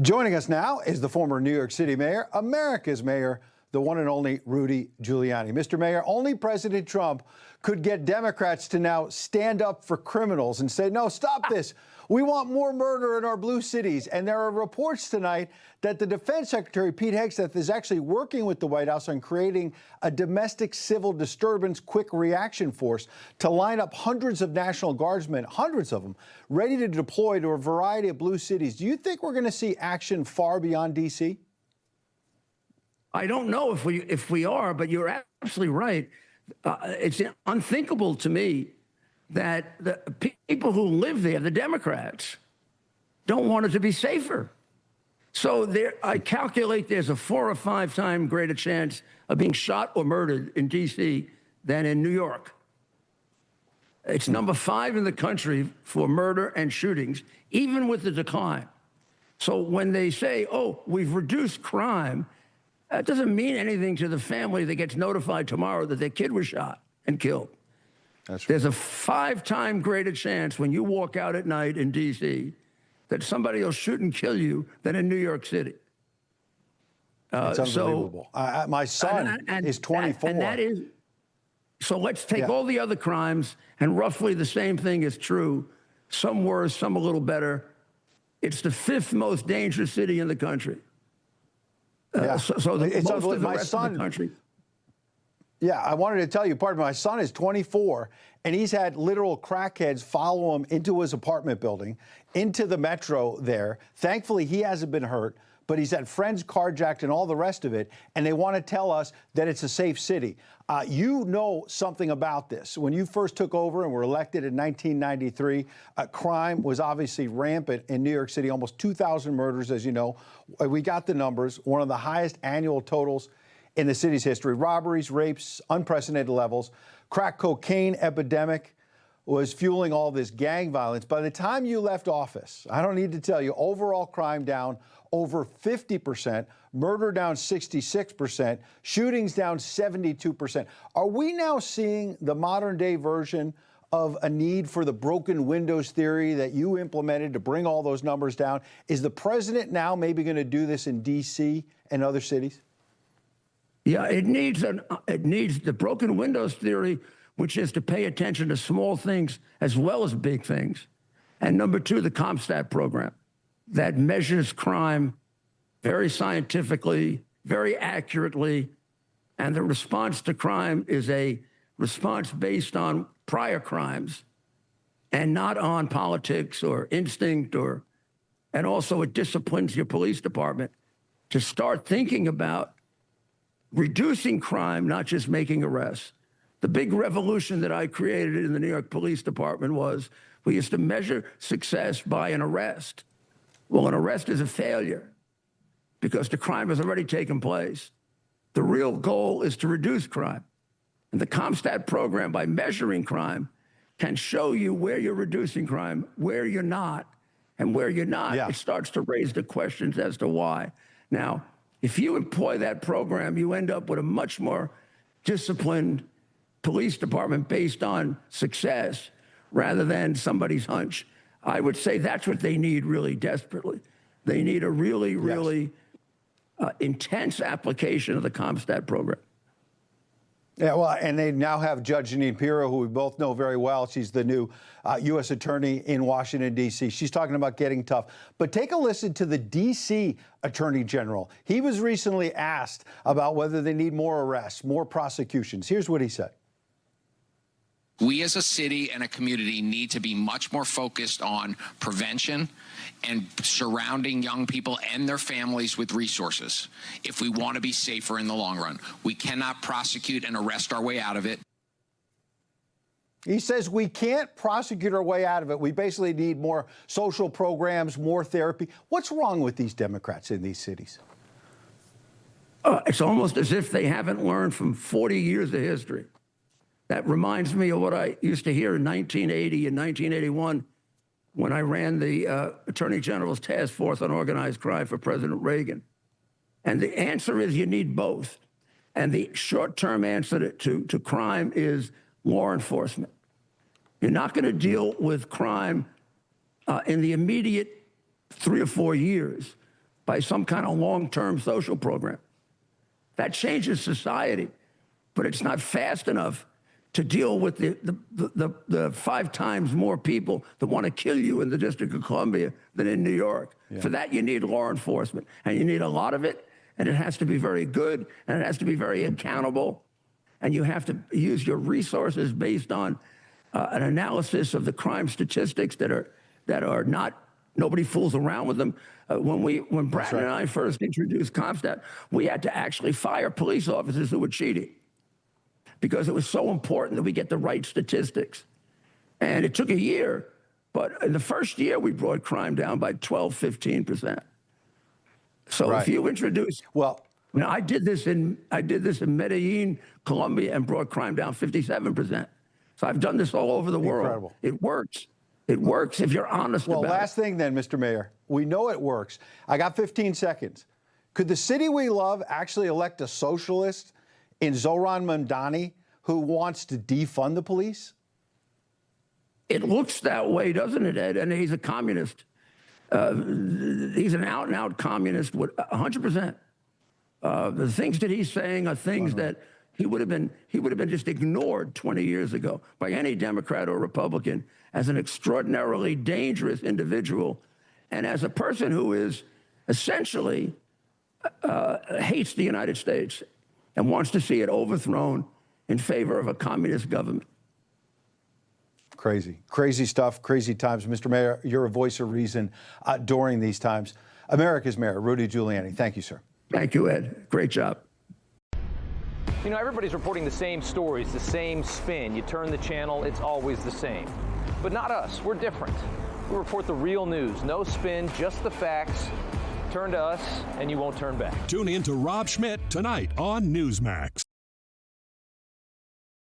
Joining us now is the former New York City mayor, America's mayor, the one and only Rudy Giuliani. Mr. Mayor, only President Trump could get Democrats to now stand up for criminals and say, no, stop this. We want more murder in our blue cities. And there are reports tonight that the Defense Secretary, Pete Hegseth, is actually working with the White House on creating a domestic civil disturbance quick reaction force to line up hundreds of National Guardsmen, hundreds of them, ready to deploy to a variety of blue cities. Do you think we're going to see action far beyond D.C.? I don't know if we are, but you're absolutely right. It's unthinkable to me that the people who live there, the Democrats, don't want it to be safer. So I calculate there's a 4 or 5 times greater chance of being shot or murdered in D.C. than in New York. It's number 5 in the country for murder and shootings, even with the decline. So when they say, oh, we've reduced crime, that doesn't mean anything to the family that gets notified tomorrow that their kid was shot and killed. That's right. There's a 5 times greater chance when you walk out at night in D.C. that somebody will shoot and kill you than in New York City. It's unbelievable. My son is 24. And that is, so let's take all the other crimes, and roughly the same thing is true. Some worse, some a little better. It's the 5th most dangerous city in the country. So it's most of the rest of the country. Yeah, I wanted to tell you, pardon me, my son is 24, and he's had literal crackheads follow him into his apartment building, into the metro there. Thankfully, he hasn't been hurt, but he's had friends carjacked and all the rest of it, and they want to tell us that it's a safe city. You know something about this. When you first took over and were elected in 1993, crime was obviously rampant in New York City, almost 2,000 murders, as you know. We got the numbers, one of the highest annual totals in the city's history. Robberies, rapes, unprecedented levels. Crack cocaine epidemic was fueling all this gang violence. By the time you left office, I don't need to tell you, overall crime down over 50%, murder down 66%, shootings down 72%. Are we now seeing the modern day version of a need for the broken windows theory that you implemented to bring all those numbers down? Is the president now maybe going to do this in D.C. and other cities? Yeah, it needs the broken windows theory, which is to pay attention to small things as well as big things. And number 2, the CompStat program that measures crime very scientifically, very accurately. And the response to crime is a response based on prior crimes and not on politics or instinct and also it disciplines your police department to start thinking about reducing crime, not just making arrests. The big revolution that I created in the New York Police Department was we used to measure success by an arrest. Well, an arrest is a failure because the crime has already taken place. The real goal is to reduce crime. And the CompStat program, by measuring crime, can show you where you're reducing crime, where you're not, and where you're not, it starts to raise the questions as to why. Now, if you employ that program, you end up with a much more disciplined police department based on success rather than somebody's hunch. I would say that's what they need really desperately. They need a really intense application of the CompStat program. Yeah, well, and they now have Judge Jeanine Pirro, who we both know very well. She's the new U.S. attorney in Washington, D.C. She's talking about getting tough. But take a listen to the D.C. Attorney General. He was recently asked about whether they need more arrests, more prosecutions. Here's what he said. We as a city and a community need to be much more focused on prevention and surrounding young people and their families with resources if we want to be safer in the long run. We cannot prosecute and arrest our way out of it. He says we can't prosecute our way out of it. We basically need more social programs, more therapy. What's wrong with these Democrats in these cities? It's almost as if they haven't learned from 40 years of history. That reminds me of what I used to hear in 1980 and 1981 when I ran the Attorney General's Task Force on Organized Crime for President Reagan. And the answer is you need both. And the short-term answer to crime is law enforcement. You're not going to deal with crime in the immediate 3 or 4 years. by some kind of long-term social program. That changes society, but it's not fast enough to deal with the 5 times more people that want to kill you in the District of Columbia than in New York. Yeah. For that, you need law enforcement, and you need a lot of it, and it has to be very good, and it has to be very accountable, and you have to use your resources based on an analysis of the crime statistics that are not, nobody fools around with them. When Brandon and I first introduced CompStat, we had to actually fire police officers who were cheating because it was so important that we get the right statistics. And it took a year, but in the first year, we brought crime down by 12, 15%. So if you introduce, I did this in Medellin, Colombia, and brought crime down 57%. So I've done this all over the world. Incredible. It works. It works if you're honest about it. Well, last thing then, Mr. Mayor, we know it works. I got 15 seconds. Could the city we love actually elect a socialist in Zoran Mamdani who wants to defund the police? It looks that way, doesn't it, Ed? And he's a communist. He's an out-and-out communist, 100%. The things that he's saying are things that he would have been just ignored 20 years ago by any Democrat or Republican as an extraordinarily dangerous individual and as a person who is essentially hates the United States and wants to see it overthrown in favor of a communist government. Crazy, crazy stuff, crazy times. Mr. Mayor, you're a voice of reason during these times. America's Mayor, Rudy Giuliani. Thank you, sir. Thank you, Ed. Great job. You know, everybody's reporting the same stories, the same spin. You turn the channel, it's always the same. But not us. We're different. We report the real news. No spin, just the facts. Turn to us, and you won't turn back. Tune in to Rob Schmitt tonight on Newsmax.